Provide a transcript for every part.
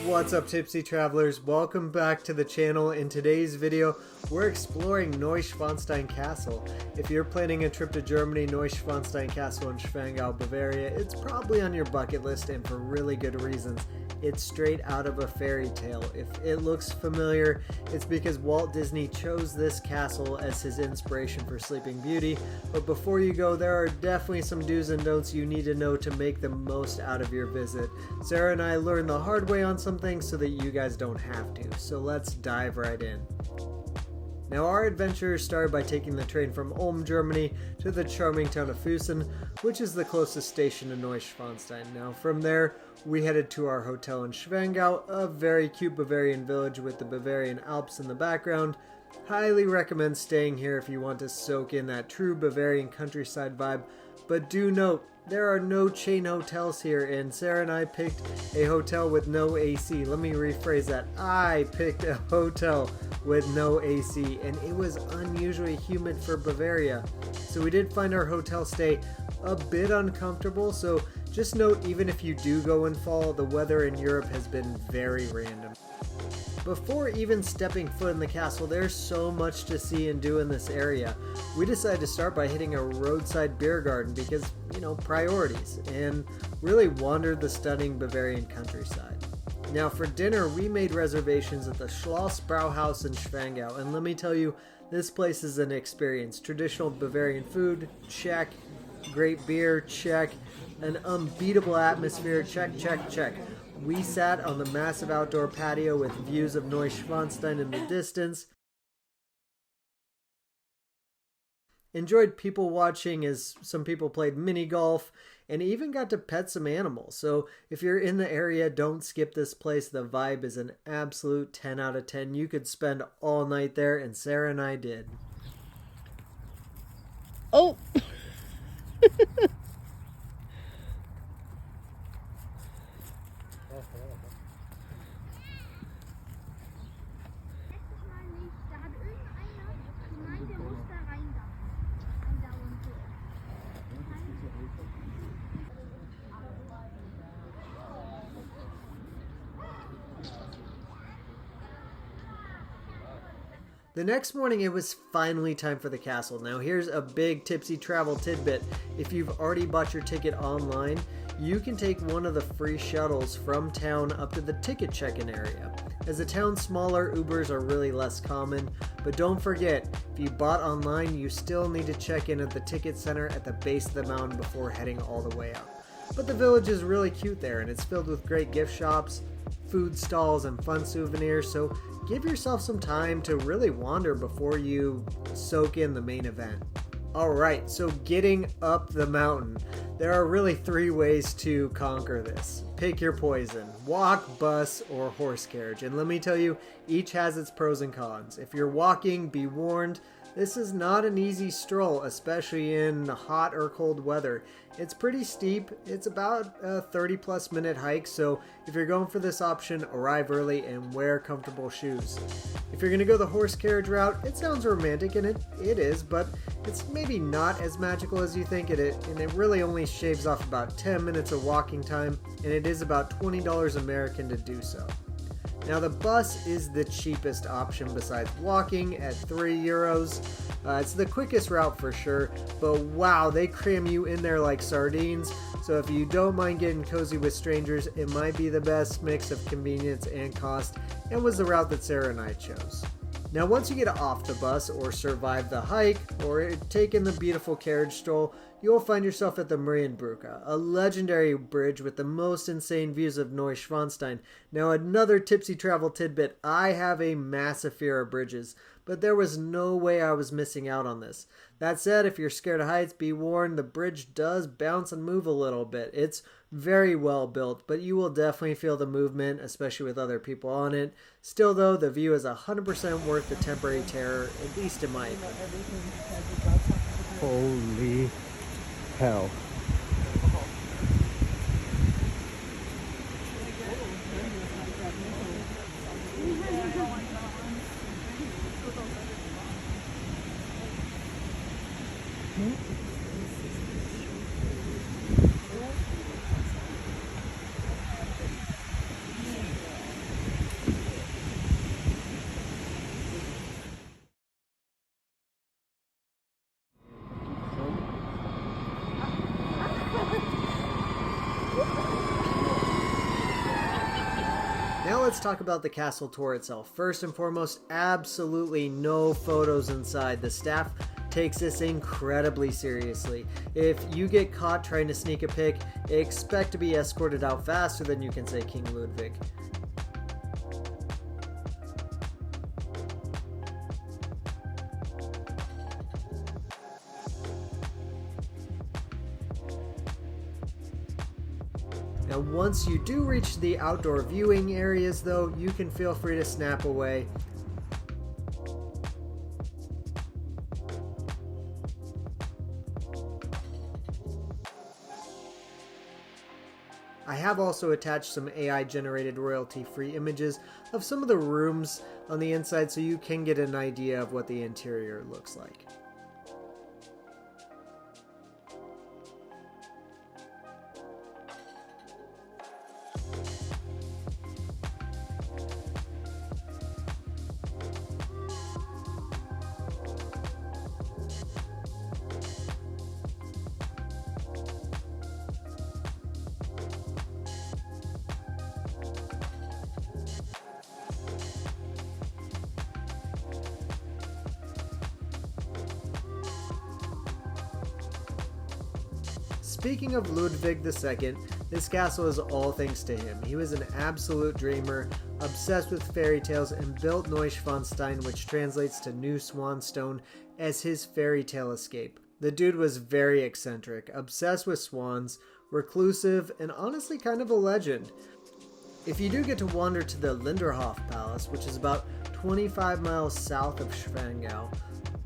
What's up, Tipsy Travelers? Welcome back to the channel. In today's video, we're exploring Neuschwanstein Castle. If you're planning a trip to Germany, Neuschwanstein Castle in Schwangau, Bavaria, it's probably on your bucket list, and for really good reasons. It's straight out of a fairy tale. If it looks familiar, it's because Walt Disney chose this castle as his inspiration for Sleeping Beauty. But before you go, there are definitely some do's and don'ts you need to know to make the most out of your visit. Sarah and I learned the hard way on some things so that you guys don't have to. So let's dive right in. Now, our adventure started by taking the train from Ulm, Germany to the charming town of Füssen, which is the closest station to Neuschwanstein. Now, from there, we headed to our hotel in Schwangau, a very cute Bavarian village with the Bavarian Alps in the background. Highly recommend staying here if you want to soak in that true Bavarian countryside vibe, but do note, there are no chain hotels here, and Sarah and I picked a hotel with no AC. Let me rephrase that. I picked a hotel with no AC, and it was unusually humid for Bavaria. So we did find our hotel stay a bit uncomfortable, so just note, even if you do go in fall, the weather in Europe has been very random. Before even stepping foot in the castle, there's so much to see and do in this area. We decided to start by hitting a roadside beer garden because, priorities, and really wandered the stunning Bavarian countryside. Now, for dinner, we made reservations at the Schlossbrauhaus in Schwangau, and let me tell you, this place is an experience. Traditional Bavarian food, check. Great beer, check. An unbeatable atmosphere, check, check, check. We sat on the massive outdoor patio with views of Neuschwanstein in the distance. Enjoyed people watching as some people played mini golf, and even got to pet some animals. So if you're in the area, don't skip this place. The vibe is an absolute 10 out of 10. You could spend all night there, and Sarah and I did. Oh! The next morning, it was finally time for the castle. Now, here's a big Tipsy travel tidbit. If you've already bought your ticket online, you can take one of the free shuttles from town up to the ticket check-in area. As the town's smaller, Ubers are really less common, but don't forget, if you bought online, you still need to check in at the ticket center at the base of the mountain before heading all the way up. But the village is really cute there, and it's filled with great gift shops, food stalls, and fun souvenirs, so give yourself some time to really wander before you soak in the main event. Alright, so getting up the mountain. There are really 3 ways to conquer this. Pick your poison. Walk, bus, or horse carriage. And let me tell you, each has its pros and cons. If you're walking, be warned, this is not an easy stroll, especially in hot or cold weather. It's pretty steep. It's about a 30+ minute hike, so if you're going for this option, arrive early and wear comfortable shoes. If you're going to go the horse carriage route, it sounds romantic, and it is, but it's maybe not as magical as you think and it really only shaves off about 10 minutes of walking time, and it is about $20 American to do so. Now, the bus is the cheapest option besides walking at €3. It's the quickest route for sure, but wow, they cram you in there like sardines. So if you don't mind getting cozy with strangers, it might be the best mix of convenience and cost, and was the route that Sarah and I chose. Now, once you get off the bus or survive the hike or take in the beautiful carriage stroll, you'll find yourself at the Marienbrücke, a legendary bridge with the most insane views of Neuschwanstein. Now, another Tipsy travel tidbit, I have a massive fear of bridges, but there was no way I was missing out on this. That said, if you're scared of heights, be warned, the bridge does bounce and move a little bit. It's very well built, but you will definitely feel the movement, especially with other people on it. Still though, the view is 100% worth the temporary terror, at least in my opinion. Holy hell. Now let's talk about the castle tour itself. First and foremost, absolutely no photos inside. The staff takes this incredibly seriously. If you get caught trying to sneak a pic, expect to be escorted out faster than you can say King Ludwig. Now once you do reach the outdoor viewing areas though, you can feel free to snap away. I have also attached some AI generated royalty free images of some of the rooms on the inside so you can get an idea of what the interior looks like. Speaking of Ludwig II, this castle is all thanks to him. He was an absolute dreamer, obsessed with fairy tales, and built Neuschwanstein, which translates to New Swanstone, as his fairy tale escape. The dude was very eccentric, obsessed with swans, reclusive, and honestly kind of a legend. If you do get to wander to the Linderhof Palace, which is about 25 miles south of Schwangau,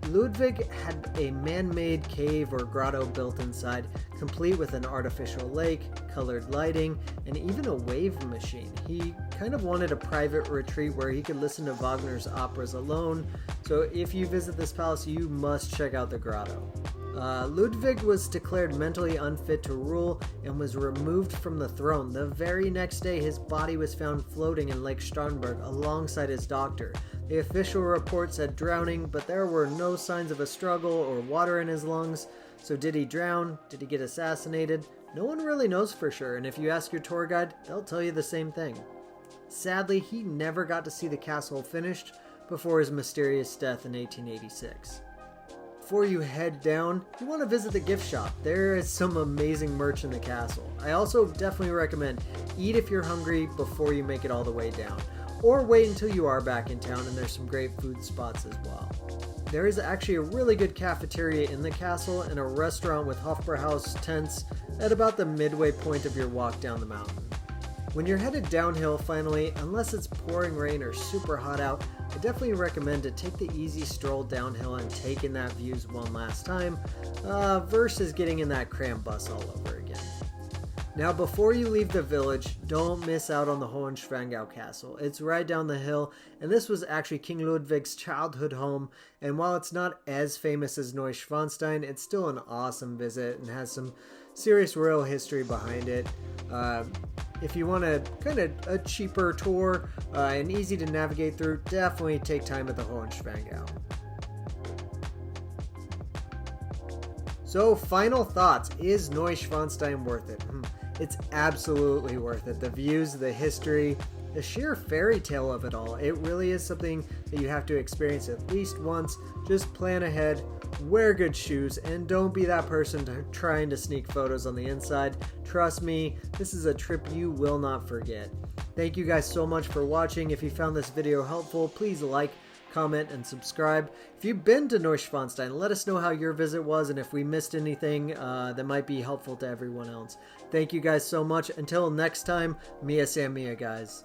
Ludwig had a man-made cave or grotto built inside, complete with an artificial lake, colored lighting, and even a wave machine. He kind of wanted a private retreat where he could listen to Wagner's operas alone, so if you visit this palace, you must check out the grotto. Ludwig was declared mentally unfit to rule and was removed from the throne. The very next day, his body was found floating in Lake Starnberg alongside his doctor. The official report said drowning, but there were no signs of a struggle or water in his lungs. So did he drown? Did he get assassinated? No one really knows for sure, and if you ask your tour guide, they'll tell you the same thing. Sadly, he never got to see the castle finished before his mysterious death in 1886. Before you head down, you want to visit the gift shop. There is some amazing merch in the castle. I also definitely recommend eat if you're hungry before you make it all the way down. Or wait until you are back in town, and there's some great food spots as well. There is actually a really good cafeteria in the castle and a restaurant with Hofbrauhaus tents at about the midway point of your walk down the mountain. When you're headed downhill finally, unless it's pouring rain or super hot out, I definitely recommend to take the easy stroll downhill and take in that views one last time, versus getting in that cramped bus all over again. Now before you leave the village, don't miss out on the Hohenschwangau Castle. It's right down the hill, and this was actually King Ludwig's childhood home, and while it's not as famous as Neuschwanstein, it's still an awesome visit and has some serious royal history behind it. If you want a kind of a cheaper tour and easy to navigate through, definitely take time at the Hohenschwangau. So final thoughts, is Neuschwanstein worth it? It's absolutely worth it. The views, the history, the sheer fairy tale of it all. It really is something that you have to experience at least once. Just plan ahead, wear good shoes, and don't be that person trying to sneak photos on the inside. Trust me, this is a trip you will not forget. Thank you guys so much for watching. If you found this video helpful, please like, comment, and subscribe. If you've been to Neuschwanstein, let us know how your visit was and if we missed anything that might be helpful to everyone else. Thank you guys so much. Until next time, Mia San Mia, guys.